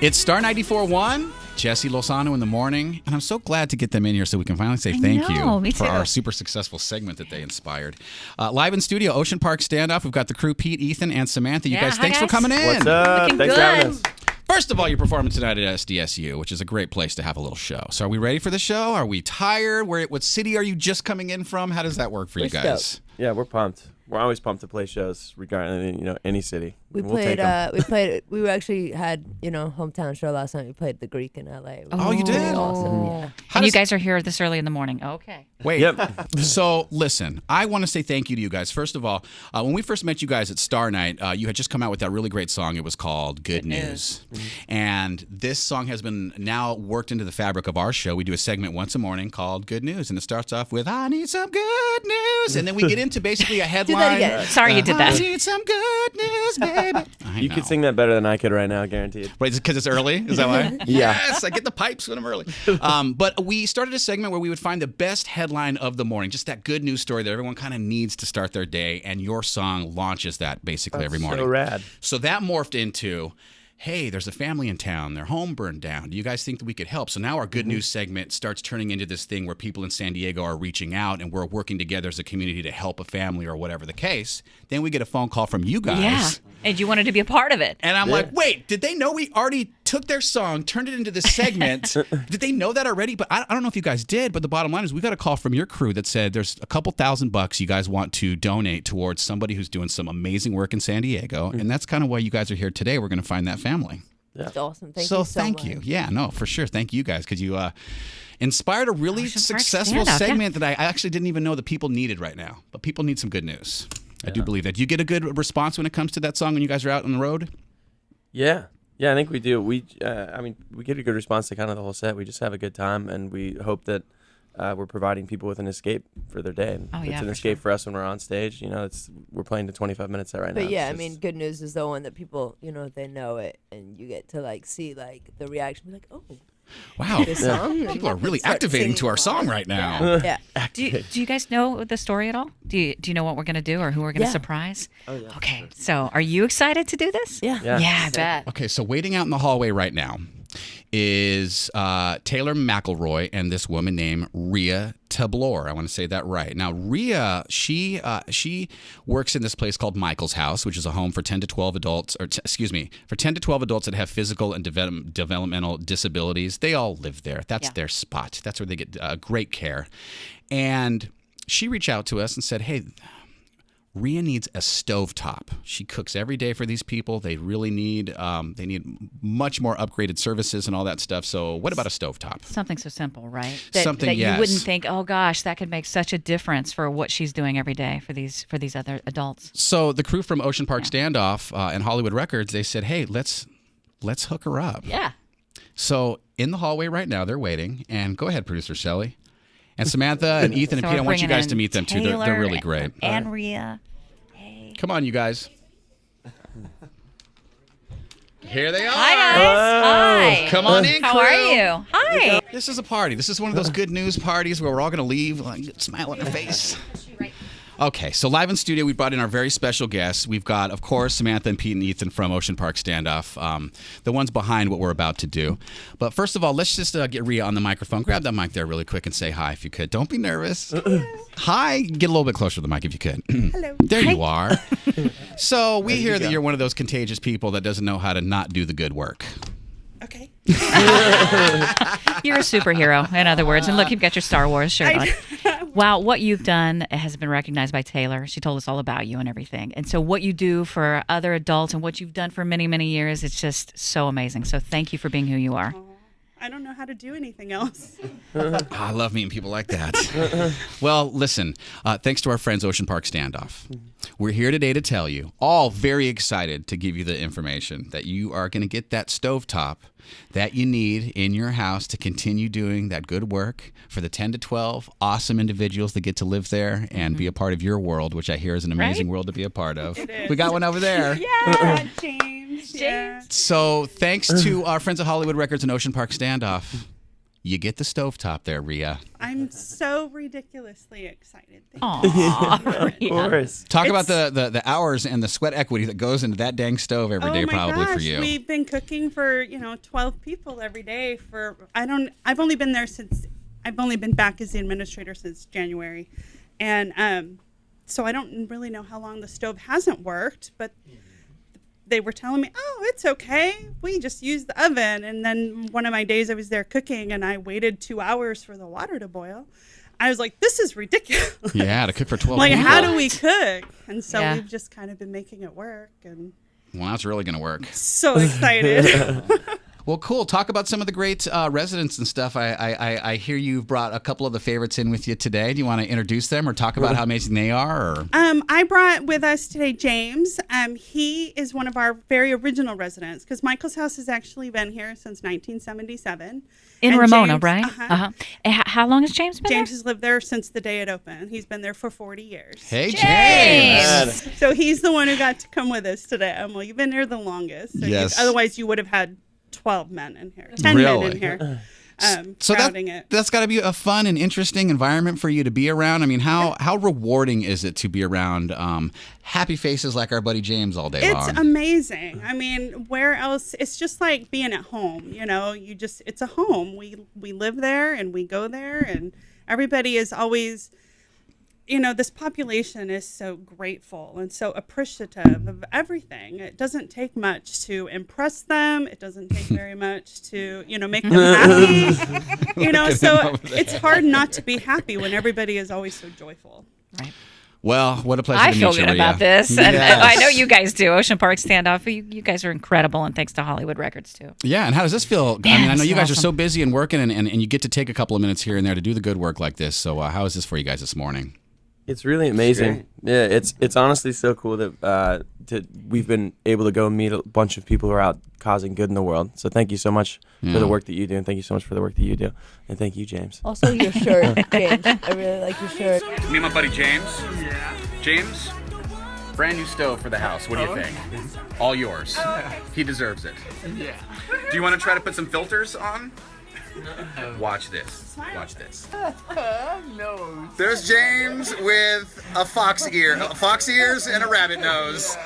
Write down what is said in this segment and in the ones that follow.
It's Star 94.1, Jesse Lozano in the morning, and I'm so glad to get them in here so we can finally say thank you for our super successful segment that they inspired. Live in studio, Ocean Park Standoff. We've got the crew, Pete, Ethan, and Samantha. You guys, thanks for coming in. What's up? Looking Thanks good. for having us. First of all, you're performing tonight at SDSU, which is a great place to have a little show. So are we ready for the show? Are we tired? What city are you just coming in from? How does that work for you guys? Yeah, we're pumped. We're always pumped to play shows regarding any city. We actually had hometown show last night. We played the Greek in LA. Oh, you did? Awesome. Yeah. And you guys are here this early in the morning. Okay. Wait. Yep. So, listen, I want to say thank you to you guys. First of all, when we first met you guys at Star Night, you had just come out with that really great song. It was called Good News. And this song has been now worked into the fabric of our show. We do a segment once a morning called Good News. And it starts off with, I need some good news. And then we get into basically a headline. Do that again. Sorry you did that. I need some good news, baby. You could sing that better than I could right now, guaranteed. Wait, is it because it's early? Is that why? Yeah. Yes, I get the pipes when I'm early. But we started a segment where we would find the best headline of the morning, just that good news story that everyone kind of needs to start their day, and your song launches that basically every morning. So rad. So that morphed into, hey, there's a family in town. Their home burned down. Do you guys think that we could help? So now our good news segment starts turning into this thing where people in San Diego are reaching out and we're working together as a community to help a family or whatever the case. Then we get a phone call from you guys. Yeah. And you wanted to be a part of it. And I'm like, wait, did they know we already took their song, turned it into this segment? Did they know that already? But I don't know if you guys did, but the bottom line is we got a call from your crew that said there's a couple $1,000 you guys want to donate towards somebody who's doing some amazing work in San Diego. And that's kind of why you guys are here today. We're going to find that family. That's awesome. Thank So you thank much. you. Yeah, no, for sure. Thank you guys because you inspired a really Ocean Park successful Standoff, segment that I actually didn't even know that people needed right now. But people need some good news. I do believe that. Do you get a good response when it comes to that song when you guys are out on the road? Yeah, I think we do. We get a good response to kind of the whole set. We just have a good time, and we hope that we're providing people with an escape for their day. Oh, yeah, it's an for escape sure. for us when we're on stage. We're playing the 25 minutes set right now. But yeah, It's just- good news is the one that people, they know it, and you get to see the reaction, like, oh, Wow. this song. People are really Start activating to singing our song along. right now. Yeah. Do you guys know the story at all? Do you know what we're going to do or who we're going to Yeah. surprise? Oh, yeah. Okay. So are you excited to do this? Yeah. Yeah. Yeah, I bet. Okay, so waiting out in the hallway right now is Taylor McElroy and this woman named Rhea Tablor. I want to say that right. Now, Rhea, she works in this place called Michael's House, which is a home for 10 to 12 adults, for 10 to 12 adults that have physical and developmental disabilities. They all live there. That's their spot. That's where they get great care. And she reached out to us and said, hey, Rhea needs a stovetop. She cooks every day for these people. They really need much more upgraded services and all that stuff. So what about a stovetop? Something so simple, right? Something, that yes. you wouldn't think, oh gosh, that could make such a difference for what she's doing every day for these other adults. So the crew from Ocean Park Standoff and Hollywood Records, they said, hey, let's hook her up. Yeah. So in the hallway right now, they're waiting. And go ahead, producer Shelley. And Samantha and Ethan and So Pete, I we're want you bringing guys in to meet them too. They're Taylor really great. And Rhea. Hey. Come on, you guys. Here they are. Hi, guys. Hi. Come on in, How crew. are you? Hi. This is a party. This is one of those good news parties where we're all going to leave like smile on our face. Okay, so live in studio, we brought in our very special guests. We've got, of course, Samantha and Pete and Ethan from Ocean Park Standoff, the ones behind what we're about to do. But first of all, let's just get Rhea on the microphone. Grab that mic there really quick and say hi if you could. Don't be nervous. Hi. Get a little bit closer to the mic if you could. Hello. There you are. So we hear that you're one of those contagious people that doesn't know how to not do the good work. Okay. You're a superhero, in other words. And look, you've got your Star Wars shirt on. Wow, what you've done has been recognized by Taylor. She told us all about you and everything. And so what you do for other adults and what you've done for many, many years, it's just so amazing. So thank you for being who you are. I don't know how to do anything else. I love meeting people like that. Well, listen, thanks to our friends Ocean Park Standoff. We're here today to tell you, all very excited to give you the information that you are going to get that stovetop that you need in your house to continue doing that good work for the 10 to 12 awesome individuals that get to live there and be a part of your world, which I hear is an amazing world to be a part of. It is. We got one over there. Yeah, James. Yeah. So thanks to our friends at Hollywood Records and Ocean Park Standoff, you get the stovetop there, Rhea. I'm so ridiculously excited. Thank you. Aw, Of course. Talk about the hours and the sweat equity that goes into that dang stove every day, Oh my probably gosh, for you. we've been cooking for 12 people every day I've only been back as the administrator since January, and so I don't really know how long the stove hasn't worked, but they were telling me, oh, it's okay, we just use the oven. And then one of my days I was there cooking and I waited 2 hours for the water to boil. I was like, this is ridiculous. Yeah, to cook for 12 Like, people. how do we cook? And so Yeah. we've just kind of been making it work, and Well, that's really going to work. so excited. Well, cool. Talk about some of the great residents and stuff. I hear you've brought a couple of the favorites in with you today. Do you want to introduce them or talk about how amazing they are? Or? I brought with us today James. He is one of our very original residents, because Michael's house has actually been here since 1977. In And Ramona, James- right? Uh-huh. How long has James been James there? has lived there since the day it opened. He's been there for 40 years. Hey, James! James. So he's the one who got to come with us today. Well, you've been here the longest. So Yes. otherwise, you would have had 12 men in here, 10 men Really? in here, So crowding it. that's got to be a fun and interesting environment for you to be around. I mean, how rewarding is it to be around happy faces like our buddy James all day long? It's amazing. I mean, where else? It's just like being at home. It's a home. We live there and we go there, and everybody is always, this population is so grateful and so appreciative of everything. It doesn't take much to impress them. It doesn't take very much to, make them happy. So it's hard not to be happy when everybody is always so joyful. Right. Well, what a pleasure I to feel meet you, good about Rhea. this, and Yes. I know you guys do. Ocean Park Standoff, you guys are incredible, and thanks to Hollywood Records too. Yeah, and how does this feel? I Man, mean, I know this you is guys are awesome. so busy and working, and you get to take a couple of minutes here and there to do the good work like this. So how is this for you guys this morning? It's really amazing. Yeah, it's honestly so cool that we've been able to go meet a bunch of people who are out causing good in the world. So thank you so much for the work that you do, and thank you so much for the work that you do, and thank you, James. Also, your shirt, James. I really like your shirt. Me and my buddy James. Yeah. James, brand new stove for the house. What do you think? All yours. He deserves it. Yeah. Do you want to try to put some filters on? Watch this. Watch this. No. There's James with a fox ears, and a rabbit nose.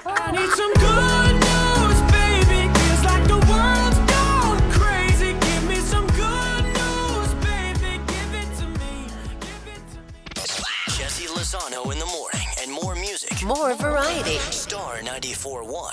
I need some good news, baby. Feels like the world's gone crazy. Give me some good news, baby. Give it to me. Give it to me. Jesse Lozano in the morning, and more music. More variety. Star 94.1.